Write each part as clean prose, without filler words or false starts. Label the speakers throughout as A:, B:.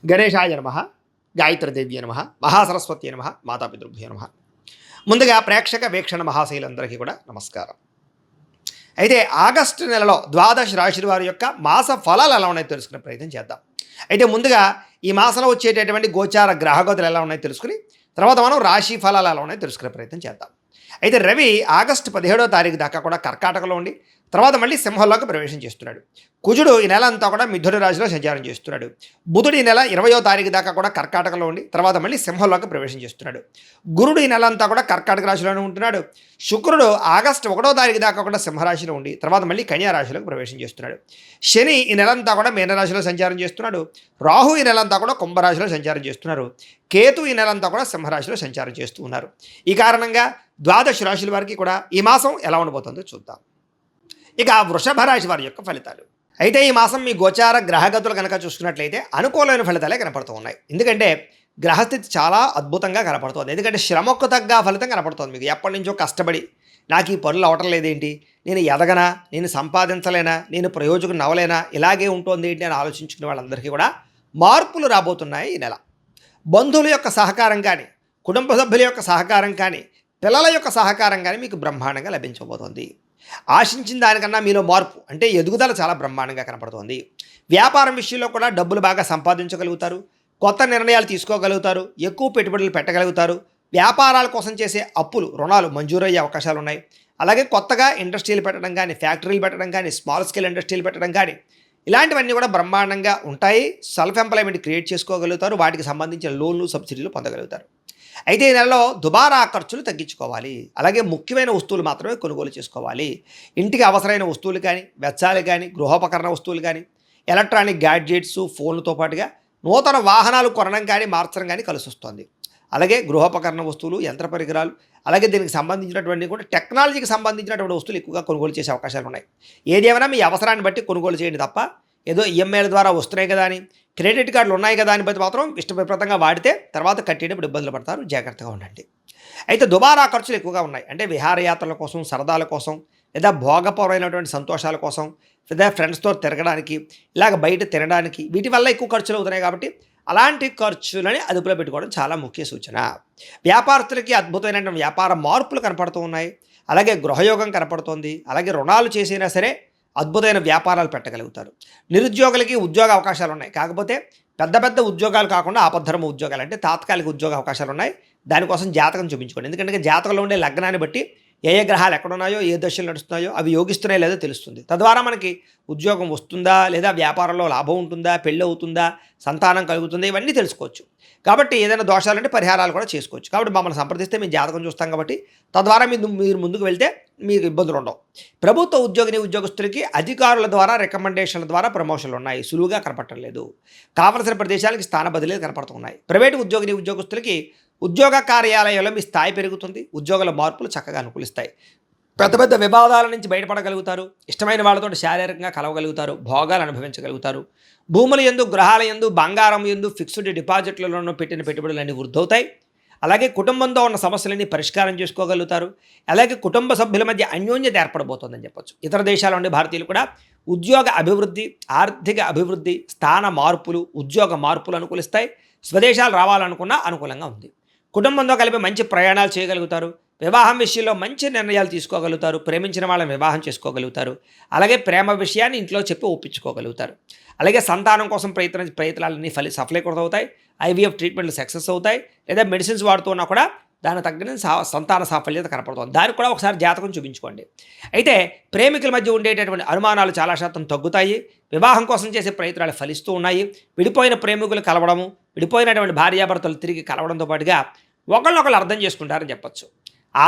A: గణేశాయ నమ, గాయత్రీదేవ్య నమ, మహాసరస్వతి నమ, మాతాపితృభ్యో నమ. ముందుగా ప్రేక్షక వీక్షణ మహాశైలందరికీ కూడా నమస్కారం. అయితే ఆగస్టు నెలలో ద్వాదశ రాశి వారి యొక్క మాస ఫలాలు ఎలా ఉన్నాయో తెలుసుకునే ప్రయత్నం చేద్దాం. అయితే ముందుగా ఈ మాసంలో వచ్చేటటువంటి గోచార గ్రహగతులు ఎలా ఉన్నాయో తెలుసుకుని తర్వాత మనం రాశి ఫలాలు ఎలా ఉన్నాయో తెలుసుకునే ప్రయత్నం చేద్దాం. అయితే రవి ఆగస్టు 17వ తారీఖు దాకా కూడా కర్కాటకలో ఉండి తర్వాత మళ్ళీ సింహంలోకి ప్రవేశం చేస్తున్నాడు. కుజుడు ఈ నెల అంతా కూడా మిథున రాశిలో సంచారం చేస్తున్నాడు. బుధుడు ఈ నెల 20వ తారీఖు దాకా కూడా కర్కాటకలో ఉండి తర్వాత మళ్ళీ సింహంలోకి ప్రవేశం చేస్తున్నాడు. గురుడు ఈ నెల అంతా కూడా కర్కాటక రాశిలోనే ఉంటున్నాడు. శుక్రుడు ఆగస్టు 1వ తారీఖు దాకా కూడా సింహరాశిలో ఉండి తర్వాత మళ్ళీ కన్యా రాశిలోకి ప్రవేశం చేస్తున్నాడు. శని ఈ నెలంతా కూడా మీనరాశిలో సంచారం చేస్తున్నాడు. రాహు ఈ నెలంతా కూడా కుంభరాశిలో సంచారం చేస్తున్నారు. కేతు ఈ నెలంతా కూడా సింహరాశిలో సంచారం చేస్తూ ఉన్నారు. ఈ కారణంగా ద్వాదశ రాశుల వారికి కూడా ఈ మాసం ఎలా ఉండబోతుందో చూద్దాం. ఇక వృషభ రాశి వారి యొక్క ఫలితాలు. అయితే ఈ మాసం మీ గోచార గ్రహగతులు కనుక చూసుకున్నట్లయితే అనుకూలమైన ఫలితాలే కనపడుతూ ఉన్నాయి. ఎందుకంటే గ్రహస్థితి చాలా అద్భుతంగా కనపడుతుంది. ఎందుకంటే శ్రమకు తగ్గ ఫలితం కనపడుతుంది. మీకు ఎప్పటి నుంచో కష్టపడి నాకు ఈ పనులు అవటం లేదేంటి, నేను ఎదగనా, నేను సంపాదించలేనా, నేను ప్రయోజకం నవ్వలేనా, ఇలాగే ఉంటుంది ఏంటి అని ఆలోచించుకునే వాళ్ళందరికీ కూడా మార్పులు రాబోతున్నాయి ఈ నెల. బంధువుల యొక్క సహకారం కానీ, కుటుంబ సభ్యుల యొక్క సహకారం కానీ, పిల్లల యొక్క సహకారం కానీ మీకు బ్రహ్మాండంగా లభించబోతోంది. ఆశించిన దానికన్నా మీలో మార్పు అంటే ఎదుగుదల చాలా బ్రహ్మాండంగా కనపడుతోంది. వ్యాపారం విషయంలో కూడా డబ్బులు బాగా సంపాదించగలుగుతారు. కొత్త నిర్ణయాలు తీసుకోగలుగుతారు. ఎక్కువ పెట్టుబడులు పెట్టగలుగుతారు. వ్యాపారాల కోసం చేసే అప్పులు, రుణాలు మంజూరయ్యే అవకాశాలు ఉన్నాయి. అలాగే కొత్తగా ఇండస్ట్రీలు పెట్టడం కానీ, ఫ్యాక్టరీలు పెట్టడం కానీ, స్మాల్ స్కేల్ ఇండస్ట్రీలు పెట్టడం కానీ ఇలాంటివన్నీ కూడా బ్రహ్మాండంగా ఉంటాయి. సెల్ఫ్ ఎంప్లాయ్మెంట్ క్రియేట్ చేసుకోగలుగుతారు. వాటికి సంబంధించిన లోన్లు, సబ్సిడీలు పొందగలుగుతారు. అయితే ఈ నెలలో దుబారా ఖర్చులు తగ్గించుకోవాలి. అలాగే ముఖ్యమైన వస్తువులు మాత్రమే కొనుగోలు చేసుకోవాలి. ఇంటికి అవసరమైన వస్తువులు కానీ, వెచ్చాలు కానీ, గృహోపకరణ వస్తువులు కానీ, ఎలక్ట్రానిక్ గ్యాడ్జెట్స్, ఫోన్లతో పాటుగా నూతన వాహనాలు కొనడం కానీ, మార్చడం కానీ కలిసి వస్తుంది. అలాగే గృహోపకరణ వస్తువులు, యంత్ర పరికరాలు, అలాగే దీనికి సంబంధించినటువంటి కూడా టెక్నాలజీకి సంబంధించినటువంటి వస్తువులు ఎక్కువగా కొనుగోలు చేసే అవకాశాలు ఉన్నాయి. ఏదేమైనా మీ అవసరాన్ని బట్టి కొనుగోలు చేయండి తప్ప ఏదో ఈఎంఐల ద్వారా వస్తున్నాయి కదా అని, క్రెడిట్ కార్డులు ఉన్నాయి కదా అని బట్టి మాత్రం ఇష్టప్రదంగా వాడితే తర్వాత కట్టేటప్పుడు ఇబ్బందులు పడతారు. జాగ్రత్తగా ఉండండి. అయితే దుబారా ఖర్చులు ఎక్కువగా ఉన్నాయి. అంటే విహారయాత్రల కోసం, సరదాల కోసం, లేదా భోగపరమైనటువంటి సంతోషాల కోసం, లేదా ఫ్రెండ్స్తో తిరగడానికి, ఇలాగ బయట తినడానికి, వీటి వల్ల ఎక్కువ ఖర్చులు అవుతున్నాయి. కాబట్టి అలాంటి ఖర్చులని అదుపులో పెట్టుకోవడం చాలా ముఖ్య సూచన. వ్యాపారస్తులకి అద్భుతమైనటువంటి వ్యాపార మార్పులు కనపడుతూ ఉన్నాయి. అలాగే గృహయోగం కనపడుతోంది. అలాగే రుణాలు చేసినా సరే అద్భుతమైన వ్యాపారాలు పెట్టగలుగుతారు. నిరుద్యోగులకి ఉద్యోగ అవకాశాలు ఉన్నాయి. కాకపోతే పెద్ద పెద్ద ఉద్యోగాలు కాకుండా ఆపద్ధర్మ ఉద్యోగాలు అంటే తాత్కాలిక ఉద్యోగ అవకాశాలు ఉన్నాయి. దానికోసం జాతకం చూపించుకోండి. ఎందుకంటే జాతకంలో ఉండే లగ్నాన్ని బట్టి ఏ ఏ గ్రహాలు ఎక్కడున్నాయో, ఏ దశలు నడుస్తున్నాయో అవి యోగిస్తున్నాయో లేదో తెలుస్తుంది. తద్వారా మనకి ఉద్యోగం వస్తుందా, లేదా వ్యాపారంలో లాభం ఉంటుందా, పెళ్ళి అవుతుందా, సంతానం కలుగుతుందా, ఇవన్నీ తెలుసుకోవచ్చు. కాబట్టి ఏదైనా దోషాలంటే పరిహారాలు కూడా చేసుకోవచ్చు. కాబట్టి మమ్మల్ని సంప్రదిస్తే మేము జాతకం చూస్తాం. కాబట్టి తద్వారా మీరు ముందుకు వెళ్తే మీకు ఇబ్బందులు ఉండవు. ప్రభుత్వ ఉద్యోగస్తులకి అధికారుల ద్వారా రికమెండేషన్ల ద్వారా ప్రమోషన్లు ఉన్నాయి. సులువుగా కనపడటం లేదు. కావలసిన ప్రదేశాలకి స్థాన బదిలీలు కనపడుతున్నాయి. ప్రైవేటు ఉద్యోగస్తులకి ఉద్యోగ కార్యాలయంలో మీ స్థాయి పెరుగుతుంది. ఉద్యోగుల మార్పులు చక్కగా అనుకూలిస్తాయి. పెద్ద పెద్ద వివాదాల నుంచి బయటపడగలుగుతారు. ఇష్టమైన వాళ్ళతో శారీరకంగా కలవగలుగుతారు. భోగాలు అనుభవించగలుగుతారు. భూముల యందు, గ్రహాల యందు, బంగారం యందు, ఫిక్స్డ్ డిపాజిట్లలో పెట్టిన పెట్టుబడులన్నీ వృద్ధవుతాయి. అలాగే కుటుంబంతో ఉన్న సమస్యలన్నీ పరిష్కారం చేసుకోగలుగుతారు. అలాగే కుటుంబ సభ్యుల మధ్య అన్యోన్యత ఏర్పడబోతోందని చెప్పొచ్చు. ఇతర దేశాల నుండి భారతీయులు కూడా ఉద్యోగ అభివృద్ధి, ఆర్థిక అభివృద్ధి, స్థాన మార్పులు, ఉద్యోగ మార్పులు అనుకూలిస్తాయి. స్వదేశాలు రావాలనుకున్నా అనుకూలంగా ఉంది. కుటుంబంతో కలిపి మంచి ప్రయాణాలు చేయగలుగుతారు. వివాహం విషయంలో మంచి నిర్ణయాలు తీసుకోగలుగుతారు. ప్రేమించిన వాళ్ళని వివాహం చేసుకోగలుగుతారు. అలాగే ప్రేమ విషయాన్ని ఇంట్లో చెప్పి ఒప్పించుకోగలుగుతారు. అలాగే సంతానం కోసం ప్రయత్నాలన్నీ సఫలీకృతమవుతాయి. ఐవీఎఫ్ ట్రీట్మెంట్లు సక్సెస్ అవుతాయి. లేదా మెడిసిన్స్ వాడుతున్నా కూడా దానికి తగ్గిన సంతాన సాఫల్యత కనపడుతుంది. దానికి కూడా ఒకసారి జాతకం చూపించుకోండి. అయితే ప్రేమికుల మధ్య ఉండేటటువంటి అనుమానాలు చాలా శాతం తగ్గుతాయి. వివాహం కోసం చేసే ప్రయత్నాలు ఫలిస్తూ ఉన్నాయి. విడిపోయిన ప్రేమికులు కలవడము, విడిపోయినటువంటి భార్యాభర్తలు తిరిగి కలవడంతో పాటుగా ఒకళ్ళొకళ్ళు అర్థం చేసుకుంటారని చెప్పొచ్చు.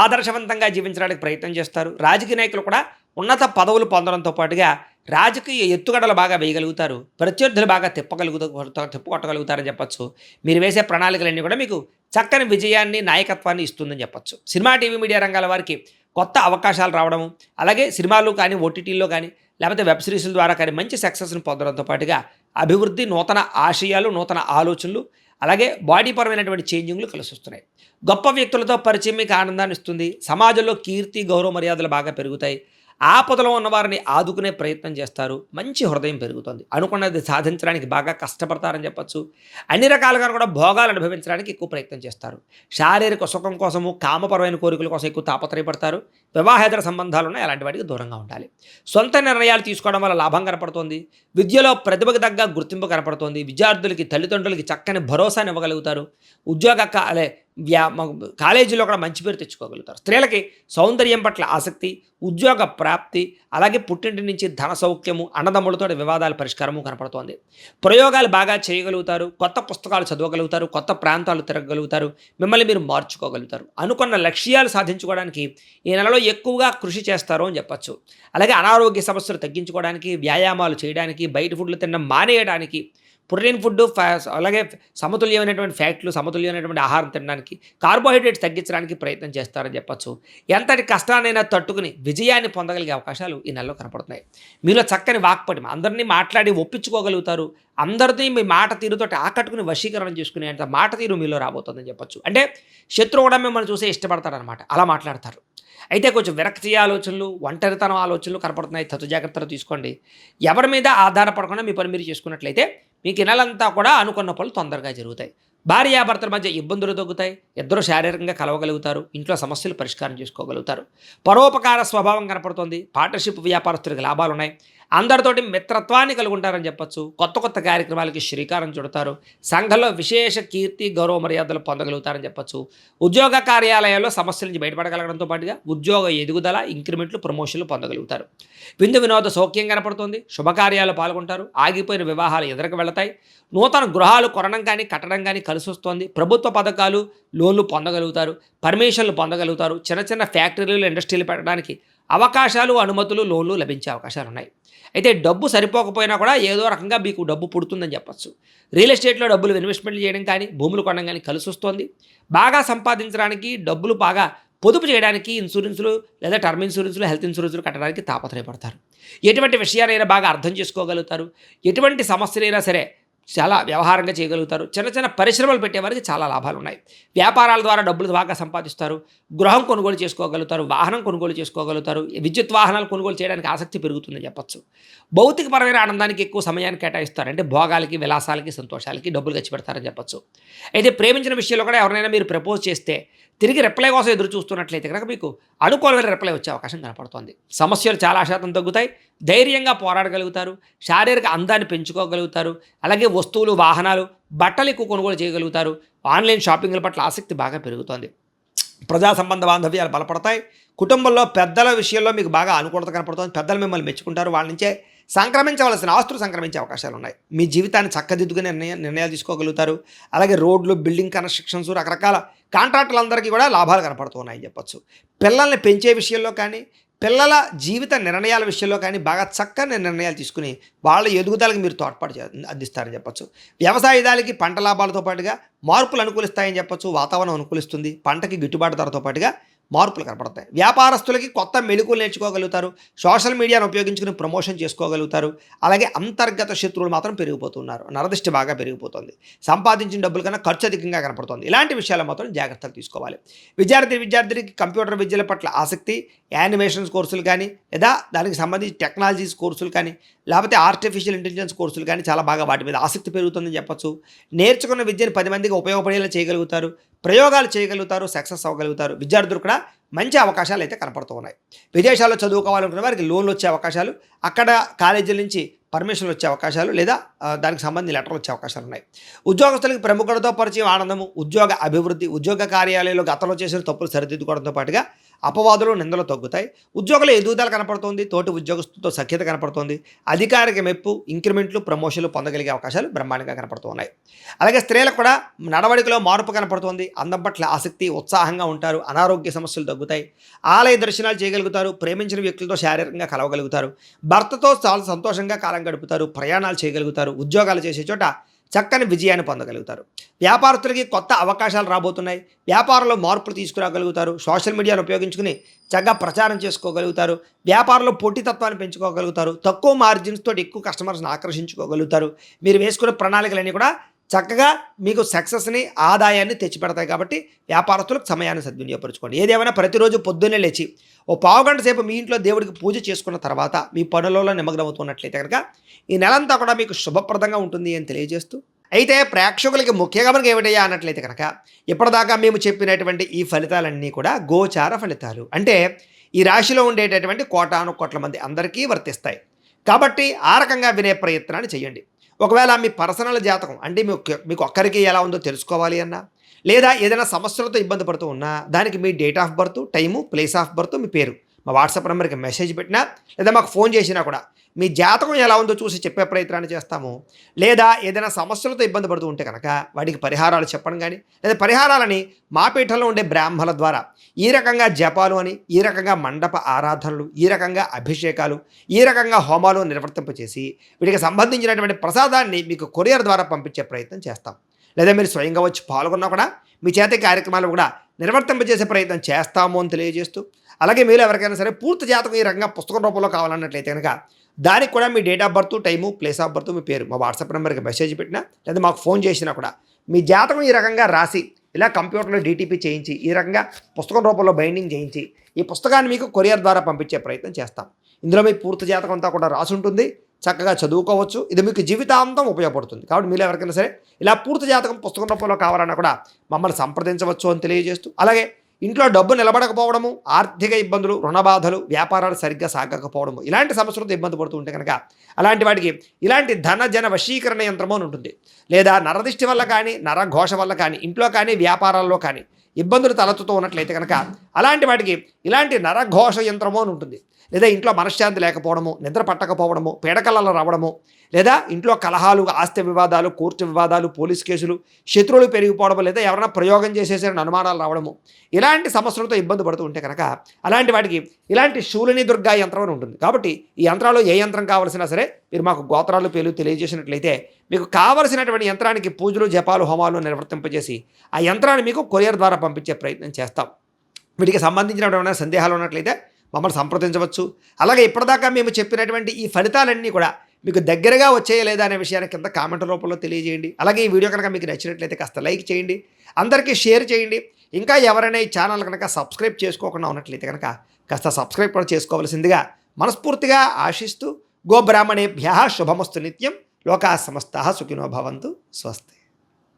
A: ఆదర్శవంతంగా జీవించడానికి ప్రయత్నం చేస్తారు. రాజకీయ నాయకులు కూడా ఉన్నత పదవులు పొందడంతో పాటుగా రాజకీయ ఎత్తుగడలు బాగా వేయగలుగుతారు. ప్రత్యర్థులు బాగా తిప్పకొట్టగలుగుతారని చెప్పొచ్చు. మీరు వేసే ప్రణాళికలన్నీ కూడా మీకు చక్కని విజయాన్ని, నాయకత్వాన్ని ఇస్తుందని చెప్పొచ్చు. సినిమా, టీవీ, మీడియా రంగాల వారికి కొత్త అవకాశాలు రావడము, అలాగే సినిమాలు కానీ, ఓటీటీల్లో కానీ, లేకపోతే వెబ్ సిరీస్ల ద్వారా కానీ మంచి సక్సెస్ని పొందడంతో పాటుగా అభివృద్ధి, నూతన ఆశయాలు, నూతన ఆలోచనలు, అలాగే బాడీ పరమైనటువంటి చేంజింగ్లు కలిసి వస్తున్నాయి. గొప్ప వ్యక్తులతో పరిచయం మీకు ఆనందాన్ని ఇస్తుంది. సమాజంలో కీర్తి, గౌరవ మర్యాదలు బాగా పెరుగుతాయి. ఆపదలో ఉన్నవారిని ఆదుకునే ప్రయత్నం చేస్తారు. మంచి హృదయం పెరుగుతుంది. అనుకున్నది సాధించడానికి బాగా కష్టపడతారని చెప్పొచ్చు. అన్ని రకాలుగా కూడా భోగాలు అనుభవించడానికి ఎక్కువ ప్రయత్నం చేస్తారు. శారీరక సుఖం కోసము, కామపరమైన కోరికల కోసం ఎక్కువ తాపత్రయపడతారు. వివాహేతర సంబంధాలు ఉన్నాయి, అలాంటి వాటికి దూరంగా ఉండాలి. సొంత నిర్ణయాలు తీసుకోవడం వల్ల లాభం కనపడుతోంది. విద్యలో ప్రతిభకు తగ్గ గుర్తింపు కనపడుతోంది. విద్యార్థులకి, తల్లిదండ్రులకి చక్కని భరోసాని ఇవ్వగలుగుతారు. కాలేజీలో కూడా మంచి పేరు తెచ్చుకోగలుగుతారు. స్త్రీలకి సౌందర్యం పట్ల ఆసక్తి, ఉద్యోగ ప్రాప్తి, అలాగే పుట్టింటి నుంచి ధన సౌఖ్యము, అన్నదమ్ములతో వివాదాల పరిష్కారము కనపడుతోంది. ప్రయోగాలు బాగా చేయగలుగుతారు. కొత్త పుస్తకాలు చదవగలుగుతారు. కొత్త ప్రాంతాలు తిరగగలుగుతారు. మిమ్మల్ని మీరు మార్చుకోగలుగుతారు. అనుకున్న లక్ష్యాలు సాధించుకోవడానికి ఈ నెలలో ఎక్కువగా కృషి చేస్తారు అని చెప్పచ్చు. అలాగే అనారోగ్య సమస్యలు తగ్గించుకోవడానికి, వ్యాయామాలు చేయడానికి, బయట ఫుడ్లు తినడం మానేయడానికి, ప్రోటీన్ ఫుడ్, అలాగే సమతుల్యమైనటువంటి ఫ్యాట్లు, సమతుల్యమైనటువంటి ఆహారం తినడానికి, కార్బోహైడ్రేట్స్ తగ్గించడానికి ప్రయత్నం చేస్తారని చెప్పచ్చు. ఎంతటి కష్టాన్నైనా తట్టుకుని విజయాన్ని పొందగలిగే అవకాశాలు ఈ నెలలో కనపడుతున్నాయి. మీలో చక్కని వాక్పటిమ, అందరినీ మాట్లాడి ఒప్పించుకోగలుగుతారు. అందరినీ మీ మాట తీరుతో ఆకట్టుకుని వశీకరణ చేసుకునే అంత మాట తీరు మీలో రాబోతుందని చెప్పచ్చు. అంటే శత్రువు కూడా మిమ్మల్ని చూసే ఇష్టపడతారనమాట, అలా మాట్లాడతారు. అయితే కొంచెం విరక్తి ఆలోచనలు, ఒంటరితనం ఆలోచనలు కనపడుతున్నాయి. తగు జాగ్రత్తలు తీసుకోండి. ఎవరి మీద ఆధారపడకుండా మీ పని మీరు చేసుకున్నట్లయితే మీకు ఈ నెలంతా కూడా అనుకున్న పనులు తొందరగా జరుగుతాయి. భార్యాభర్తల మధ్య ఇబ్బందులు తగ్గుతాయి. ఇద్దరు శారీరకంగా కలవగలుగుతారు. ఇంట్లో సమస్యలు పరిష్కారం చేసుకోగలుగుతారు. పరోపకార స్వభావం కనపడుతుంది. పార్ట్నర్షిప్ వ్యాపారస్తులకు లాభాలు ఉన్నాయి. అందరితోటి మిత్రత్వాన్ని కలిగి ఉంటారని చెప్పచ్చు. కొత్త కొత్త కార్యక్రమాలకి శ్రీకారం చుడతారు. సంఘంలో విశేష కీర్తి, గౌరవ మర్యాదలు పొందగలుగుతారని చెప్పచ్చు. ఉద్యోగ కార్యాలయాల్లో సమస్యల నుంచి బయటపడగలగడంతో పాటుగా ఉద్యోగ ఎదుగుదల, ఇంక్రిమెంట్లు, ప్రమోషన్లు పొందగలుగుతారు. విందు వినోద సౌఖ్యం కనపడుతుంది. శుభకార్యాలు పాల్గొంటారు. ఆగిపోయిన వివాహాలు ఎదురుకు వెళతాయి. నూతన గృహాలు కొనడం కానీ కట్టడం కానీ కలిసి వస్తుంది. ప్రభుత్వ పథకాలు, లోన్లు పొందగలుగుతారు. పర్మిషన్లు పొందగలుగుతారు. చిన్న చిన్న ఫ్యాక్టరీలు, ఇండస్ట్రీలు పెట్టడానికి అవకాశాలు, అనుమతులు, లోన్లు లభించే అవకాశాలు ఉన్నాయి. అయితే డబ్బు సరిపోకపోయినా కూడా ఏదో రకంగా మీకు డబ్బు పుడుతుందని చెప్పచ్చు. రియల్ ఎస్టేట్లో డబ్బులు ఇన్వెస్ట్మెంట్లు చేయడం కానీ, భూములు కొనడం కానీ కలిసి వస్తుంది. బాగా సంపాదించడానికి, డబ్బులు బాగా పొదుపు చేయడానికి ఇన్సూరెన్సులు లేదా టర్మ్ ఇన్సూరెన్సులు, హెల్త్ ఇన్సూరెన్సులు కట్టడానికి తాపత్రయపడతారు. ఎటువంటి విషయాలైనా బాగా అర్థం చేసుకోగలుగుతారు. ఎటువంటి సమస్యలైనా సరే చాలా వ్యవహారంగా చేయగలుగుతారు. చిన్న చిన్న పరిశ్రమలు పెట్టేవారికి చాలా లాభాలు ఉన్నాయి. వ్యాపారాల ద్వారా డబ్బులు బాగా సంపాదిస్తారు. గృహం కొనుగోలు చేసుకోగలుగుతారు. వాహనం కొనుగోలు చేసుకోగలుగుతారు. విద్యుత్ వాహనాలు కొనుగోలు చేయడానికి ఆసక్తి పెరుగుతుందని చెప్పచ్చు. భౌతికపరమైన ఆనందానికి ఎక్కువ సమయాన్ని కేటాయిస్తారు. అంటే భోగాలకి, విలాసాలకి, సంతోషాలకి డబ్బులు ఖర్చు పెడతారని చెప్పచ్చు. అయితే ప్రేమించిన విషయంలో కూడా ఎవరైనా మీరు ప్రపోజ్ చేస్తే తిరిగి రిప్లై కోసం ఎదురు చూస్తున్నట్లయితే కనుక మీకు అనుకూలమైన రిప్లై వచ్చే అవకాశం కనపడుతోంది. సమస్యలు చాలా శాతం తగ్గుతాయి. ధైర్యంగా పోరాడగలుగుతారు. శారీరక అందాన్ని పెంచుకోగలుగుతారు. అలాగే వస్తువులు, వాహనాలు, బట్టలు ఎక్కువ కొనుగోలు చేయగలుగుతారు. ఆన్లైన్ షాపింగ్ల పట్ల ఆసక్తి బాగా పెరుగుతోంది. ప్రజా సంబంధ బాంధవ్యాలు బలపడతాయి. కుటుంబంలో పెద్దల విషయంలో మీకు బాగా అనుకూలత కనపడుతుంది. పెద్దలు మిమ్మల్ని మెచ్చుకుంటారు. వాళ్ళ నుంచే సంక్రమించవలసిన ఆస్తులు సంక్రమించే అవకాశాలు ఉన్నాయి. మీ జీవితాన్ని చక్కదిద్దుకునే నిర్ణయాలు తీసుకోగలుగుతారు. అలాగే రోడ్లు, బిల్డింగ్ కన్స్ట్రక్షన్స్, రకరకాల కాంట్రాక్టులందరికీ కూడా లాభాలు కనపడుతున్నాయని చెప్పచ్చు. పిల్లల్ని పెంచే విషయంలో కానీ, పిల్లల జీవిత నిర్ణయాల విషయంలో కానీ బాగా చక్కని నిర్ణయాలు తీసుకుని వాళ్ళ ఎదుగుదలకు మీరు తోడ్పాటు అందిస్తారని చెప్పచ్చు. వ్యవసాయదానికి పంట లాభాలతో పాటుగా మార్పులు అనుకూలిస్తాయని చెప్పచ్చు. వాతావరణం అనుకూలిస్తుంది. పంటకి గిట్టుబాటు ధరతో పాటుగా మార్పులు కనపడతాయి. వ్యాపారస్తులకి కొత్త మెళుకులు నేర్చుకోగలుగుతారు. సోషల్ మీడియాను ఉపయోగించుకుని ప్రమోషన్ చేసుకోగలుగుతారు. అలాగే అంతర్గత శత్రువులు మాత్రం పెరిగిపోతున్నారు. నరదృష్టి బాగా పెరిగిపోతుంది. సంపాదించిన డబ్బుల కన్నా ఖర్చు అధికంగా కనపడుతుంది. ఇలాంటి విషయాలు మాత్రం జాగ్రత్తలు తీసుకోవాలి. విద్యార్థికి కంప్యూటర్ విద్యల పట్ల ఆసక్తి, యానిమేషన్స్ కోర్సులు కానీ, లేదా దానికి సంబంధించి టెక్నాలజీస్ కోర్సులు కానీ, లేకపోతే ఆర్టిఫిషియల్ ఇంటెలిజెన్స్ కోర్సులు కానీ చాలా బాగా వాటి మీద ఆసక్తి పెరుగుతుందని చెప్పచ్చు. నేర్చుకున్న విద్యను 10 మందికి ఉపయోగపడేలా చేయగలుగుతారు. ప్రయోగాలు చేయగలుగుతారు. సక్సెస్ అవ్వగలుగుతారు. విద్యార్థులు కూడా మంచి అవకాశాలు అయితే కనపడుతూ ఉన్నాయి. విదేశాల్లో చదువుకోవాలనుకున్న వారికి లోన్లు వచ్చే అవకాశాలు, అక్కడ కాలేజీల నుంచి పర్మిషన్లు వచ్చే అవకాశాలు, లేదా దానికి సంబంధించి లెటర్లు వచ్చే అవకాశాలు ఉన్నాయి. ఉద్యోగస్తులకి ప్రముఖులతో పరిచయం, ఆనందము, ఉద్యోగ అభివృద్ధి, ఉద్యోగ కార్యాలయంలో గతంలో చేసిన తప్పులు సరిదిద్దుకోవడంతో పాటుగా అపవాదులు, నిందలు తగ్గుతాయి. ఉద్యోగుల ఎదుగుదల కనపడుతుంది. తోటి ఉద్యోగస్తులతో సఖ్యత కనపడుతుంది. అధికారిక మెప్పు, ఇంక్రిమెంట్లు, ప్రమోషన్లు పొందగలిగే అవకాశాలు బ్రహ్మాండంగా కనపడుతున్నాయి. అలాగే స్త్రీలకు కూడా నడవడికలో మార్పు కనపడుతుంది. అందం పట్ల ఆసక్తి, ఉత్సాహంగా ఉంటారు. అనారోగ్య సమస్యలు తగ్గుతాయి. ఆలయ దర్శనాలు చేయగలుగుతారు. ప్రేమించిన వ్యక్తులతో శారీరకంగా కలవగలుగుతారు. భర్తతో చాలా సంతోషంగా కాలం గడుపుతారు. ప్రయాణాలు చేయగలుగుతారు. ఉద్యోగాలు చేసే చోట చక్కని విజయాన్ని పొందగలుగుతారు. వ్యాపారస్తులకి కొత్త అవకాశాలు రాబోతున్నాయి. వ్యాపారంలో మార్పులు తీసుకురాగలుగుతారు. సోషల్ మీడియాను ఉపయోగించుకుని చక్కగా ప్రచారం చేసుకోగలుగుతారు. వ్యాపారంలో పోటీతత్వాన్ని పెంచుకోగలుగుతారు. తక్కువ మార్జిన్స్ తోటి ఎక్కువ కస్టమర్స్ని ఆకర్షించుకోగలుగుతారు. మీరు వేసుకున్న ప్రణాళికలన్నీ కూడా చక్కగా మీకు సక్సెస్ని ఆదాయాన్ని తెచ్చిపెడతాయి. కాబట్టి వ్యాపారస్తులకు సమయాన్ని సద్వినియోగపరచుకోండి. ఏదేమైనా ప్రతిరోజు పొద్దున్నే లేచి ఓ పావుగంట సేపు మీ ఇంట్లో దేవుడికి పూజ చేసుకున్న తర్వాత మీ పనులలో నిమగ్నమవుతున్నట్లయితే కనుక ఈ నెలంతా కూడా మీకు శుభప్రదంగా ఉంటుంది అని తెలియజేస్తూ, అయితే ప్రేక్షకులకి ముఖ్య గమనిక ఏమిటయ్యా అన్నట్లయితే కనుక ఇప్పటిదాకా మేము చెప్పినటువంటి ఈ ఫలితాలన్నీ కూడా గోచార ఫలితాలు. అంటే ఈ రాశిలో ఉండేటటువంటి కోటాను కోట్ల మంది అందరికీ వర్తిస్తాయి. కాబట్టి ఆ రకంగా వినే ప్రయత్నాన్ని చేయండి. ఒకవేళ మీ పర్సనల్ జాతకం అంటే మీకు ఒక్కరికి ఎలా ఉందో తెలుసుకోవాలి అన్నా, లేదా ఏదైనా సమస్యలతో ఇబ్బంది పడుతూ ఉన్నా దానికి మీ date of birth, time, place of birth, మీ పేరు మా వాట్సాప్ నెంబర్కి మెసేజ్ పెట్టినా లేదా మాకు ఫోన్ చేసినా కూడా మీ జాతకం ఎలా ఉందో చూసి చెప్పే ప్రయత్నాన్ని చేస్తాము. లేదా ఏదైనా సమస్యలతో ఇబ్బంది పడుతూ ఉంటే కనుక వాటికి పరిహారాలు చెప్పడం కానీ, లేదా పరిహారాలని మా పీఠంలో ఉండే బ్రాహ్మణుల ద్వారా ఈ రకంగా జపాలు అని, ఈ రకంగా మండప ఆరాధనలు, ఈ రకంగా అభిషేకాలు, ఈ రకంగా హోమాలు నిర్వర్తింపచేసి వీటికి సంబంధించినటువంటి ప్రసాదాన్ని మీకు కొరియర్ ద్వారా పంపించే ప్రయత్నం చేస్తాం. లేదా మీరు స్వయంగా వచ్చి పాల్గొన్నా కూడా మీ చేత కార్యక్రమాలు కూడా నిర్వర్తింపజేసే ప్రయత్నం చేస్తాము అని తెలియజేస్తూ, అలాగే మీరు ఎవరికైనా సరే పూర్తి జాతకం ఈ రకంగా పుస్తకం రూపంలో కావాలన్నట్లయితే కనుక దానికి కూడా మీ date of birth, time, place of birth, మీ పేరు మా వాట్సాప్ నెంబర్కి మెసేజ్ పెట్టినా లేదా మాకు ఫోన్ చేసినా కూడా మీ జాతకం ఈ రకంగా రాసి ఇలా కంప్యూటర్లో డీటీపీ చేయించి ఈ రకంగా పుస్తకం రూపంలో బైండింగ్ చేయించి ఈ పుస్తకాన్ని మీకు కొరియర్ ద్వారా పంపించే ప్రయత్నం చేస్తాం. ఇందులో మీ పూర్తి జాతకం అంతా కూడా రాసి ఉంటుంది. చక్కగా చదువుకోవచ్చు. ఇది మీకు జీవితాంతం ఉపయోగపడుతుంది. కాబట్టి మీరు ఎవరికైనా సరే ఇలా పూర్తి జాతకం పుస్తకం రూపంలో కావాలన్నా కూడా మమ్మల్ని సంప్రదించవచ్చు అని తెలియజేస్తూ, అలాగే ఇంట్లో డబ్బు నిలబడకపోవడము, ఆర్థిక ఇబ్బందులు, రుణబాధలు, వ్యాపారాలు సరిగ్గా సాగకపోవడము, ఇలాంటి సమస్యలతో ఇబ్బంది పడుతూ ఉంటే కనుక అలాంటి వాటికి ఇలాంటి ధన జన వశీకరణ యంత్రము అని ఉంటుంది. లేదా నరదిష్టి వల్ల కానీ, నరఘోష వల్ల కానీ, ఇంట్లో కానీ, వ్యాపారాల్లో కానీ ఇబ్బందులు తలెత్తుతూ ఉన్నట్లయితే కనుక అలాంటి వాటికి ఇలాంటి నరఘోష యంత్రము అని ఉంటుంది. లేదా ఇంట్లో మనశ్శాంతి లేకపోవడము, నిద్ర పట్టకపోవడము, పీడకలలు రావడము, లేదా ఇంట్లో కలహాలు, ఆస్తి వివాదాలు, కోర్టు వివాదాలు, పోలీస్ కేసులు, శత్రువులు పెరిగిపోవడము, లేదా ఎవరైనా ప్రయోగం చేసేసే అనుమానాలు రావడము, ఇలాంటి సమస్యలతో ఇబ్బంది పడుతూ ఉంటే కనుక అలాంటి వాటికి ఇలాంటి శూలిని దుర్గా యంత్రం అని ఉంటుంది. కాబట్టి ఈ యంత్రాల్లో ఏ యంత్రం కావాల్సినా సరే మీరు మాకు గోత్రాలు పేర్లు తెలియజేసినట్లయితే మీకు కావలసినటువంటి యంత్రానికి పూజలు, జపాలు, హోమాలు నిర్వర్తింపజేసి ఆ యంత్రాన్ని మీకు కొరియర్ ద్వారా పంపించే ప్రయత్నం చేస్తాం. వీటికి సంబంధించినటువంటి సందేహాలు ఉన్నట్లయితే మమ్మల్ని సంప్రదించవచ్చు. అలాగే ఇప్పటిదాకా మేము చెప్పినటువంటి ఈ ఫలితాలన్నీ కూడా మీకు దగ్గరగా వచ్చేయా లేదా అనే విషయాన్ని కింద కామెంట్ రూపంలో తెలియజేయండి. అలాగే ఈ వీడియో కనుక మీకు నచ్చినట్లయితే కాస్త లైక్ చేయండి, అందరికీ షేర్ చేయండి. ఇంకా ఎవరైనా ఈ ఛానల్ కనుక సబ్స్క్రైబ్ చేసుకోకుండా ఉన్నట్లయితే కనుక కాస్త సబ్స్క్రైబ్ కూడా చేసుకోవాల్సిందిగా మనస్ఫూర్తిగా ఆశిస్తూ, గోబ్రాహ్మణేభ్యః శుభమస్తు నిత్యం, లోకాః సమస్తాః సుఖినో భవంతు. స్వస్తి.